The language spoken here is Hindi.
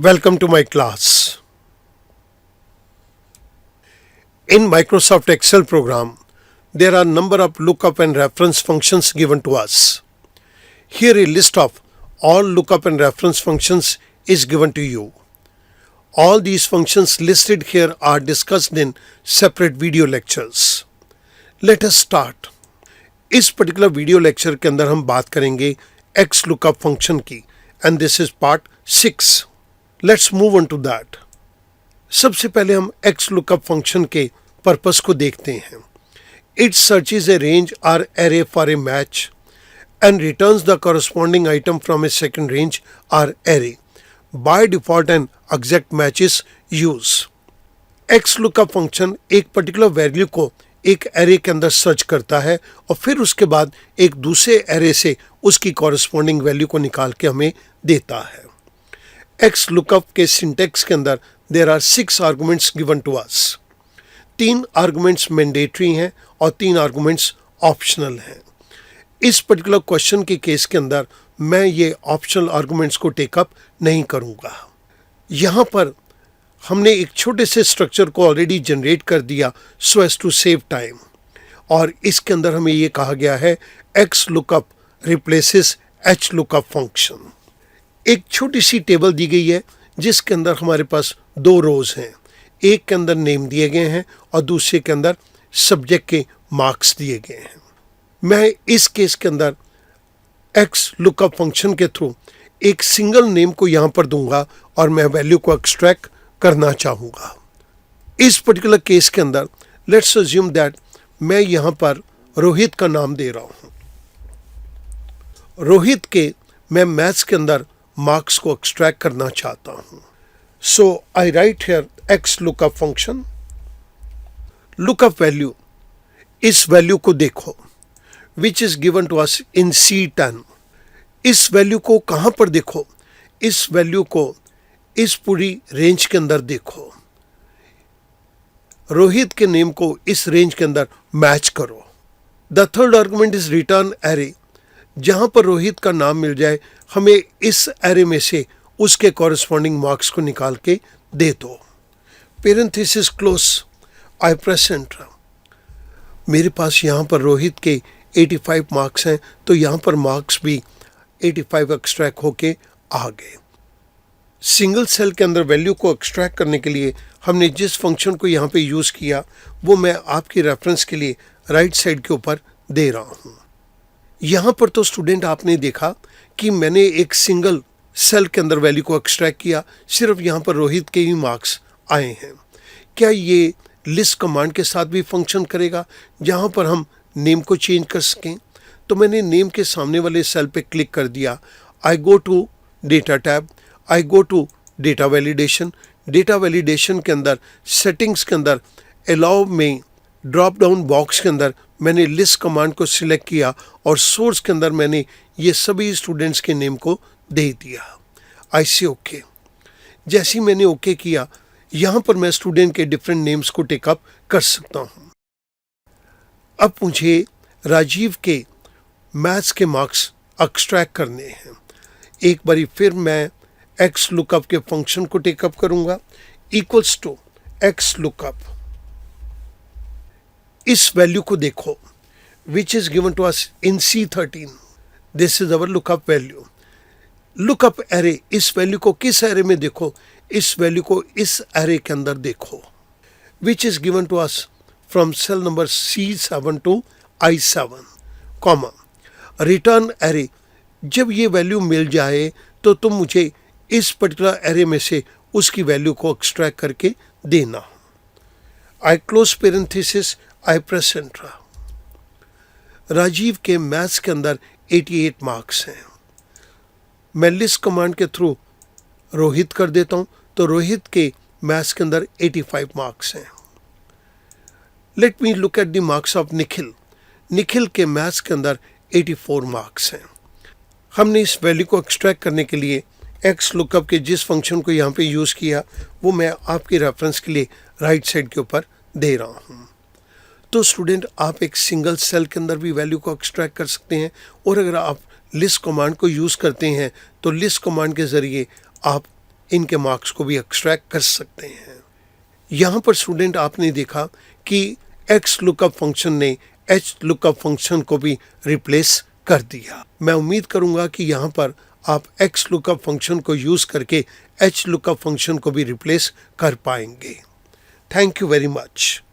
Welcome to my class. In Microsoft Excel program, there are number of lookup and reference functions given to us. Here a list of all lookup and reference functions is given to you. All these functions listed here are discussed in separate video lectures. Let us start. इस particular video lecture के अंदर हम बात करेंगे X lookup function की and this is part 6. Let's move on to that. सबसे पहले हम X lookup function के पर्पस को देखते हैं. It searches a range or array for a match and returns the corresponding item from a second range or array. By default an exact match is used. X lookup function एक पर्टिकुलर वैल्यू को एक एरे के अंदर सर्च करता है और फिर उसके बाद एक दूसरे एरे से उसकी कॉरस्पॉन्डिंग वैल्यू को निकाल के हमें देता है. X lookup के सिंटेक्स के अंदर there are 6 arguments given to us. 3 arguments mandatory हैं और 3 arguments ऑप्शनल हैं. इस पर्टिकुलर क्वेश्चन के केस के अंदर मैं ये ऑप्शनल आर्गुमेंट्स को टेकअप नहीं करूँगा. यहाँ पर हमने एक छोटे से स्ट्रक्चर को ऑलरेडी जनरेट कर दिया so as to save time और इसके अंदर हमें ये कहा गया है X lookup replaces H lookup function. एक छोटी सी टेबल दी गई है जिसके अंदर हमारे पास 2 रोज हैं. एक के अंदर नेम दिए गए हैं और दूसरे के अंदर सब्जेक्ट के मार्क्स दिए गए हैं. मैं इस केस के अंदर X lookup फंक्शन के थ्रू एक सिंगल नेम को यहाँ पर दूंगा और मैं वैल्यू को एक्सट्रैक्ट करना चाहूँगा. इस पर्टिकुलर केस के अंदर लेट्स अज्यूम दैट मैं यहाँ पर रोहित का नाम दे रहा हूँ. रोहित के मैं मैथ्स के अंदर मार्क्स को एक्सट्रैक्ट करना चाहता हूँ. So I write here X lookup function. Lookup value, इस वैल्यू को देखो which is given to us in C10. इस वैल्यू को कहाँ पर देखो? इस वैल्यू को इस पूरी रेंज के अंदर देखो. रोहित के नेम को इस रेंज के अंदर मैच करो. The third argument is return array. जहाँ पर रोहित का नाम मिल जाए हमें इस एरे में से उसके कॉरस्पॉन्डिंग मार्क्स को निकाल के दे दो. Parenthesis close. आई प्रेस एंटर. मेरे पास यहाँ पर रोहित के 85 मार्क्स हैं तो यहाँ पर मार्क्स भी 85 एक्सट्रैक्ट होके आ गए. सिंगल सेल के अंदर वैल्यू को एक्सट्रैक्ट करने के लिए हमने जिस फंक्शन को यहाँ पे यूज़ किया वो मैं आपकी रेफरेंस के लिए राइट साइड के ऊपर दे रहा हूँ. यहाँ पर तो स्टूडेंट आपने देखा कि मैंने एक सिंगल सेल के अंदर वैल्यू को एक्सट्रैक्ट किया. सिर्फ यहाँ पर रोहित के ही मार्क्स आए हैं. क्या ये लिस्ट कमांड के साथ भी फंक्शन करेगा जहाँ पर हम नेम को चेंज कर सकें? तो मैंने नेम के सामने वाले सेल पे क्लिक कर दिया. I go to data tab. I go to data validation. Data validation के अंदर सेटिंग्स के अंदर अलाउ में ड्रॉप डाउन बॉक्स के अंदर मैंने लिस्ट कमांड को सिलेक्ट किया और सोर्स के अंदर मैंने ये सभी स्टूडेंट्स के नेम को दे दिया. आई से ओके. जैसे ही मैंने ओके किया यहाँ पर मैं स्टूडेंट के डिफरेंट नेम्स को टेकअप कर सकता हूँ. अब मुझे राजीव के मैथ्स के मार्क्स एक्सट्रैक्ट करने हैं. एक बारी फिर मैं X lookup के फंक्शन को टेकअप करूँगा. Equals to X lookup. इस वैल्यू को देखो which is given to us in C13. This is our lookup value. Lookup array, इस वैल्यू को किस एरे में देखो? इस वैल्यू को इस एरे के अंदर देखो which is given to us from cell number C7 to I7 comma return array. जब ये वैल्यू मिल जाए तो तुम मुझे इस पर्टिकुलर एरे में से उसकी वैल्यू को एक्सट्रैक्ट करके देना. I close parenthesis. I press enter. Rajeev के मैथ्स के अंदर 88 मार्क्स हैं. मैं लिस्ट कमांड के थ्रू रोहित कर देता हूँ तो रोहित के मैथ्स के अंदर 85 मार्क्स हैं. Let me look at the marks of Nikhil. Nikhil के मैथ्स के अंदर 84 मार्क्स हैं. हमने इस वैल्यू को एक्सट्रैक्ट करने के लिए X lookup के जिस फंक्शन को यहाँ पे यूज़ किया वो मैं आपकी रेफरेंस के लिए राइट साइड के ऊपर दे रहा हूँ. तो स्टूडेंट आप एक सिंगल सेल के अंदर भी वैल्यू को एक्सट्रैक्ट कर सकते हैं और अगर आप लिस्ट कमांड को यूज़ करते हैं तो लिस्ट कमांड के ज़रिए आप इनके मार्क्स को भी एक्सट्रैक्ट कर सकते हैं। यहाँ पर स्टूडेंट आपने देखा कि एक्स लुकअप फंक्शन ने एच लुकअप फंक्शन को भी रिप्लेस कर दिया। मैं उम्मीद करूँगा कि यहाँ पर आप एक्स लुकअप फंक्शन को यूज़ करके एच लुकअप फंक्शन को भी रिप्लेस कर पाएंगे। Thank you very much.